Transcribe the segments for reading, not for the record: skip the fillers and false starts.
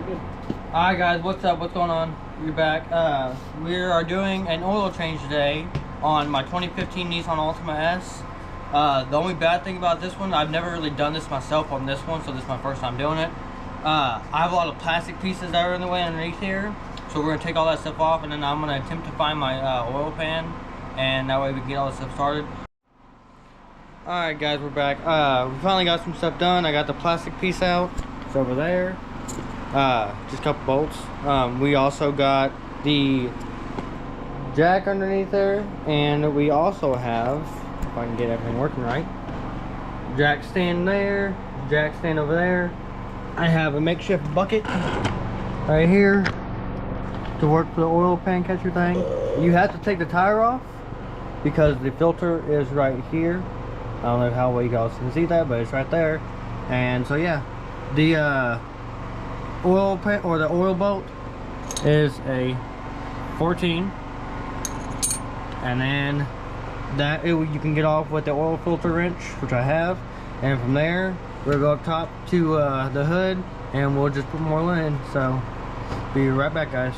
good. Alright guys, what's up? What's going on? We're back. We are doing an oil change today on my 2015 Nissan Altima S. The only bad thing about this one, I've never really done this myself on this one, so this is my first time doing it. I have a lot of plastic pieces that are in the way underneath here, so we're going to take all that stuff off, and then I'm going to attempt to find my oil pan, and that way we can get all this stuff started. Alright guys, we're back. We finally got some stuff done. I got the plastic piece out. It's over there. Just a couple bolts. We also got the jack underneath there, and we also have, if I can get everything working right, jack stand there, jack stand over there. I have a makeshift bucket right here to work for the oil pan catcher thing. You have to take the tire off because the filter is right here. I don't know how well you guys can see that, but it's right there. And so yeah, the oil pan, or the oil bolt, is a 14, and then that you can get off with the oil filter wrench, which I have, and from there we'll go up top to the hood, and we'll just put more oil in. So be right back, guys.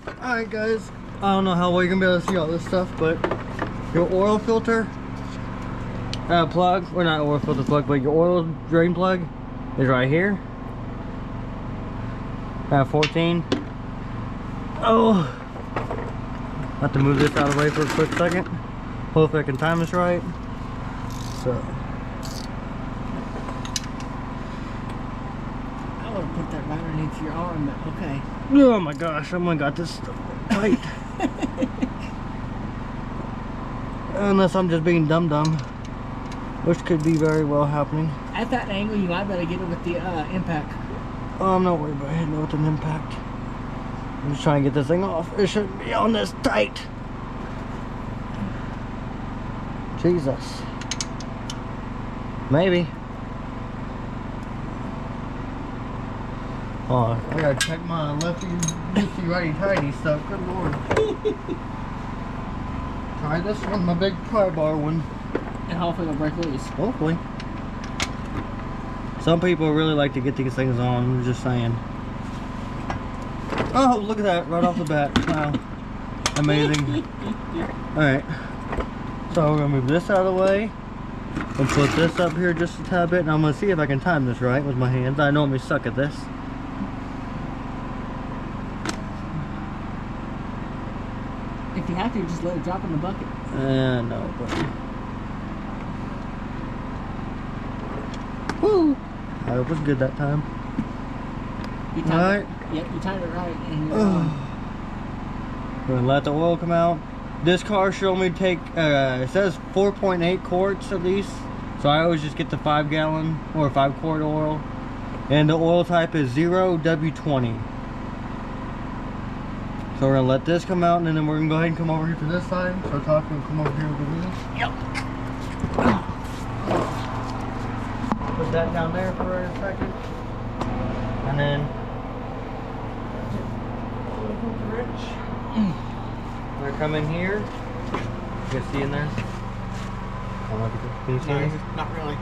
Alright guys, I don't know how well you're gonna be able to see all this stuff, but your oil filter plug, or not oil filter plug, but your oil drain plug is right here. 14. Oh, have to move this out of the way for a quick second. Hopefully I can time this right. So I would have put that right underneath your arm, but okay. oh my gosh, someone got this tight. Unless I'm just being dumb, which could be very well happening. At that angle, you might better get it with the impact. Oh, I'm not worried about hitting it with an impact. I'm just trying to get this thing off. It shouldn't be on this tight. Jesus. Maybe. Oh, I gotta check my lefty, righty, tighty stuff. Good lord. Try this one, my big pry bar one. And hopefully it'll break loose. Hopefully. Some people really like to get these things on, I'm just saying. Oh, look at that, right off the bat. Wow. Amazing. Alright. So we're gonna move this out of the way. We'll put this up here just a tad bit, and I'm gonna see if I can time this right with my hands. I normally suck at this. If you have to, just let it drop in the bucket. No, but... Woo! I hope it was good that time. You timed it. Yep, you timed it right. And We're gonna let the oil come out. This car should only take, it says 4.8 quarts at least. So I always just get the 5 gallon or 5 quart oil. And the oil type is 0W20. So we're gonna let this come out, and then we're gonna go ahead and come over here to this side. So Todd can come over here with this. yep. Put that down there for a second, and then I'm gonna come in here. You can see in there. I don't know if you can you see No, it? not really.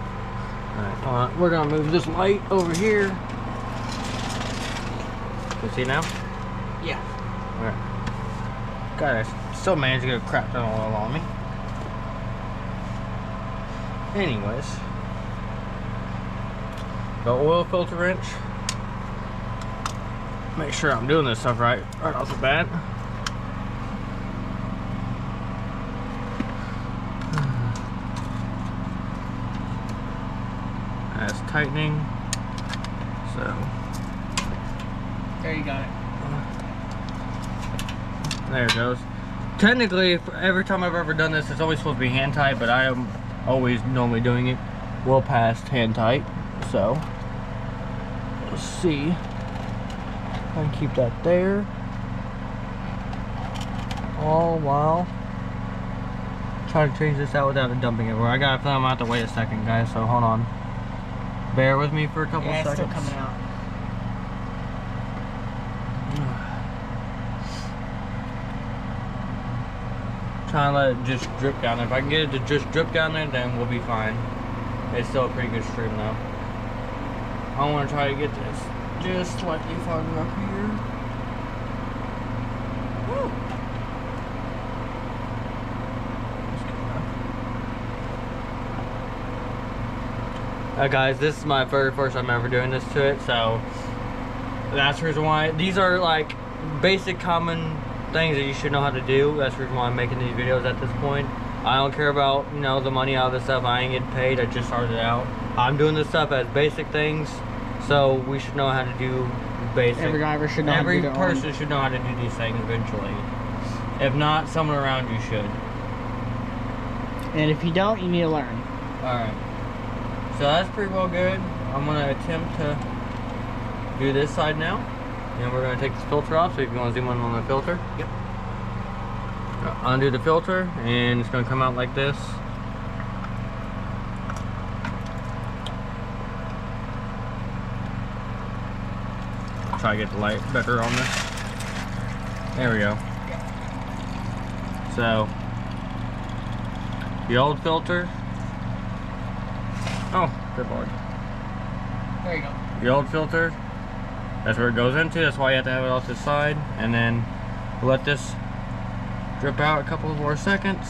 Alright, hold on. We're gonna move this light over here. You see now? Yeah. Alright. God, I still managed to get a crap ton of oil on me. Anyways. The oil filter wrench. Make sure I'm doing this stuff right off the bat. That's tightening. So There you got it. there it goes. Technically, every time I've ever done this, it's always supposed to be hand tight, but I am always normally doing it well past hand tight. So let's see. I can keep that there. All while trying to change this out without it dumping everywhere. I gotta film out to wait a second, guys. So hold on. Bear with me for a couple seconds. It's still coming out. Trying to let it just drip down there. If I can get it to just drip down there, then we'll be fine. It's still a pretty good stream though. I want to try to get this just slightly farther up here. Woo. Guys, this is my very first time ever doing this to it, so that's the reason why. These are like basic common things that you should know how to do. That's the reason why I'm making these videos at this point. I don't care about, you know, the money out of this stuff. I ain't getting paid. I just started out. I'm doing this stuff as basic things, so we should know how to do basic. Every driver should know how to do their own. Every person should know how to do these things eventually. If not, someone around you should. And if you don't, you need to learn. Alright. So that's pretty well good. I'm going to attempt to do this side now. And we're going to take this filter off, so if you want to zoom in on the filter. Yep. Undo the filter, and it's going to come out like this. Try to get the light better on this. There we go. So, the old filter. Oh, good lord. There you go. The old filter, that's where it goes into. That's why you have to have it off the side. And then let this drip out a couple more seconds.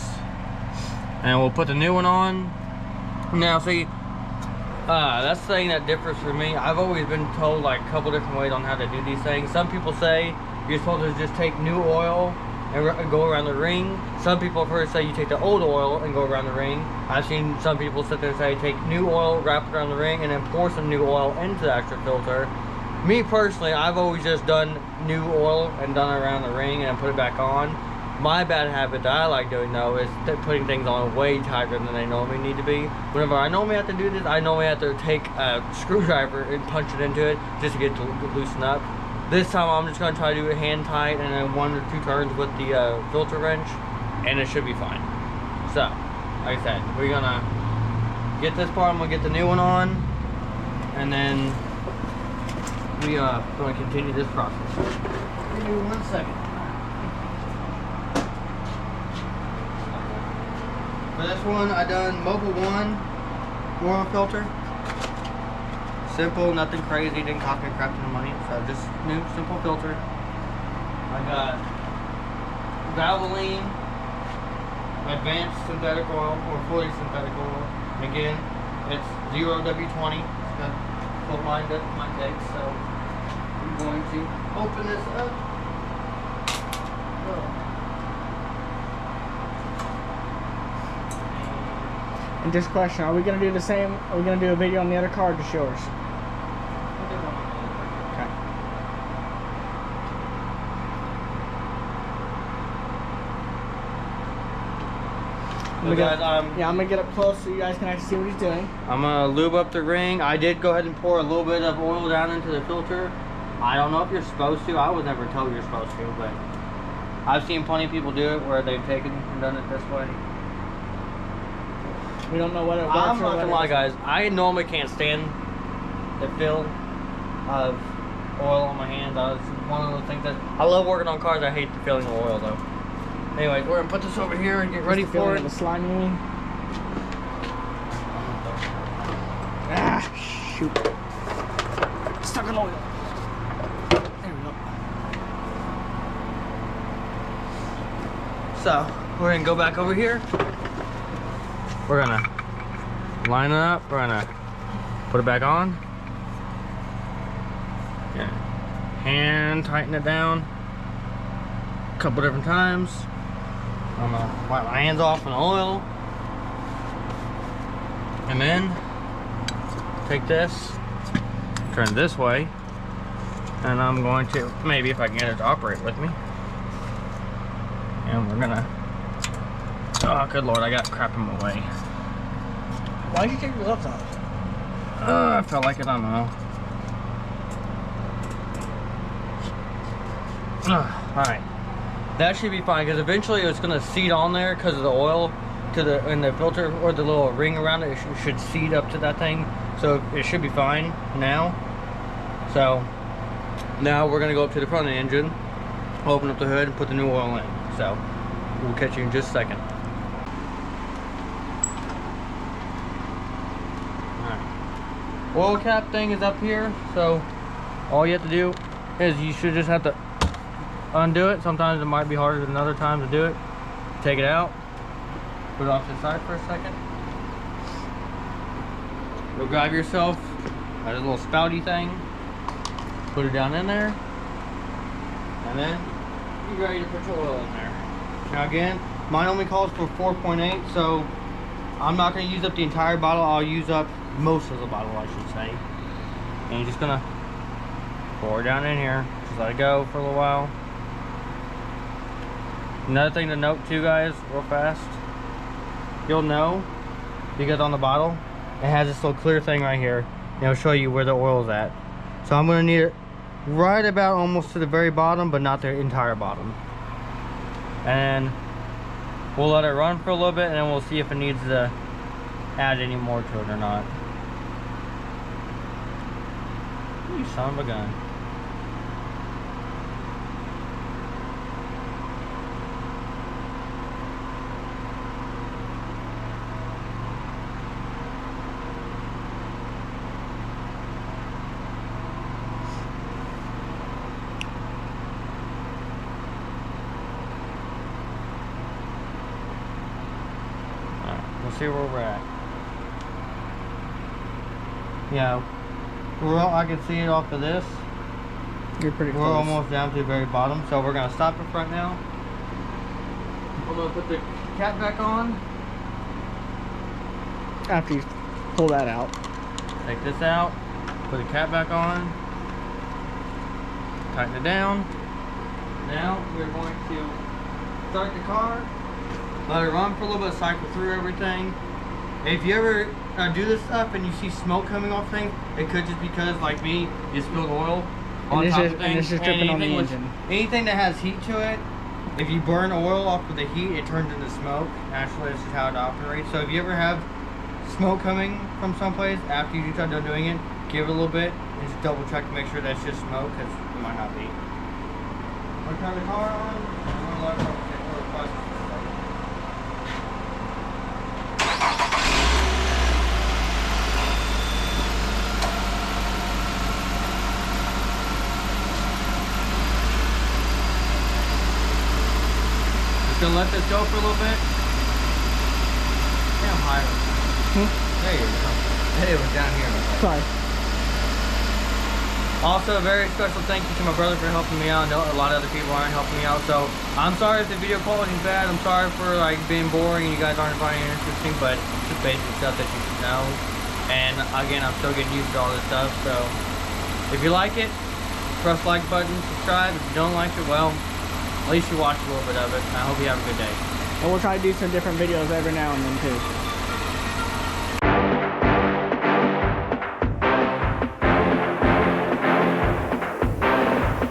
And we'll put the new one on. Now, see, that's the thing that differs for me. I've always been told like a couple different ways on how to do these things. Some people say you're supposed to just take new oil and go around the ring. Some people have heard say you take the old oil and go around the ring. I've seen some people sit there and say take new oil, wrap it around the ring, and then pour some new oil into the extra filter. Me personally, I've always just done new oil and done it around the ring and then put it back on. My bad habit that I like doing though is putting things on way tighter than they normally need to be. Whenever I normally have to do this, I normally have to take a screwdriver and punch it into it just to get to loosen up. This time I'm just going to try to do it hand tight and then 1 or 2 turns with the filter wrench, and it should be fine. So, like I said, we're going to get this part. I'm going to get the new one on, and then we are going to continue this process. Give me 1 second. For this one, I done Mobile 1 oil filter. Simple, nothing crazy, didn't cost me a crap ton of money, so just new, simple filter. I got Valvoline Advanced Synthetic Oil, or fully synthetic oil. And again, it's 0W20. It's got full line that my take, so I'm going to open this up. And just question, are we going to do the same? Are we going to do a video on the other car or just yours? Okay. So guys, yeah, I'm going to get up close so you guys can actually see what he's doing. I'm going to lube up the ring. I did go ahead and pour a little bit of oil down into the filter. I don't know if you're supposed to. I was never told you're supposed to, but I've seen plenty of people do it where they've taken and done it this way. We don't know what it works. I'm not gonna lie, guys. I normally can't stand the feel of oil on my hands. It's one of those things that I love working on cars. I hate the feeling of oil, though. Anyways, we're gonna put this over here and get ready for it. The slimy. Ah, shoot! Stuck in oil. There we go. So we're gonna go back over here. We're gonna line it up, we're gonna put it back on. Yeah. Hand tighten it down a couple different times. I'm gonna wipe my hands off in the oil. And then take this, turn it this way, and I'm going to, maybe if I can get it to operate with me. And we're gonna, oh good lord, I got crap in my way. Why did you take your gloves off? I felt like it, I don't know. Alright. That should be fine, because eventually it's going to seat on there because of the oil in the filter, or the little ring around it. It should seat up to that thing. So it should be fine now. So now we're going to go up to the front of the engine, open up the hood, and put the new oil in. So we'll catch you in just a second. Oil cap thing is up here, so all you have to do is you should just have to undo it. Sometimes it might be harder than other times to do it. Take it out, put it off to the side for a second. You'll grab yourself a little spouty thing, put it down in there, and then you're ready to put your oil in there. Now again, mine only calls for 4.8, so I'm not going to use up the entire bottle. I'll use up most of the bottle, I should say. And you're just going to pour it down in here. Just let it go for a little while. Another thing to note too, guys, real fast. You'll know because on the bottle, it has this little clear thing right here. And it'll show you where the oil is at. So I'm going to need it right about almost to the very bottom, but not the entire bottom. And we'll let it run for a little bit, and then we'll see if it needs to add any more to it or not. You son of a gun. We'll see where we're at. Yeah, I can see it off of this. You're pretty close. We're almost down to the very bottom, so we're gonna stop it right now. I'm gonna put the cap back on. After you pull that out. Take this out, put the cap back on, tighten it down. Now we're going to start the car. Let it run for a little bit, cycle through everything. If you ever do this stuff and you see smoke coming off things, it could just because, like me, you spilled oil on top of things. And it's just dripping on the engine. Anything that has heat to it, if you burn oil off with the heat, it turns into smoke. Naturally, this is how it operates. So if you ever have smoke coming from someplace, after you start done doing it, give it a little bit and just double check to make sure that's just smoke, because it might not be. We're gonna turn the car on, and we're gonna let it run for a process. Gonna let this go for a little bit. Damn high. There you go. It was down here. Sorry. Also, a very special thank you to my brother for helping me out. I know a lot of other people aren't helping me out, so I'm sorry if the video quality is bad. I'm sorry for like being boring and you guys aren't finding it interesting, but it's just basic stuff that you should know. And again, I'm still getting used to all this stuff, so if you like it, press the like button, subscribe. If you don't like it, well, at least you watched a little bit of it. I hope you have a good day. And we'll try to do some different videos every now and then too.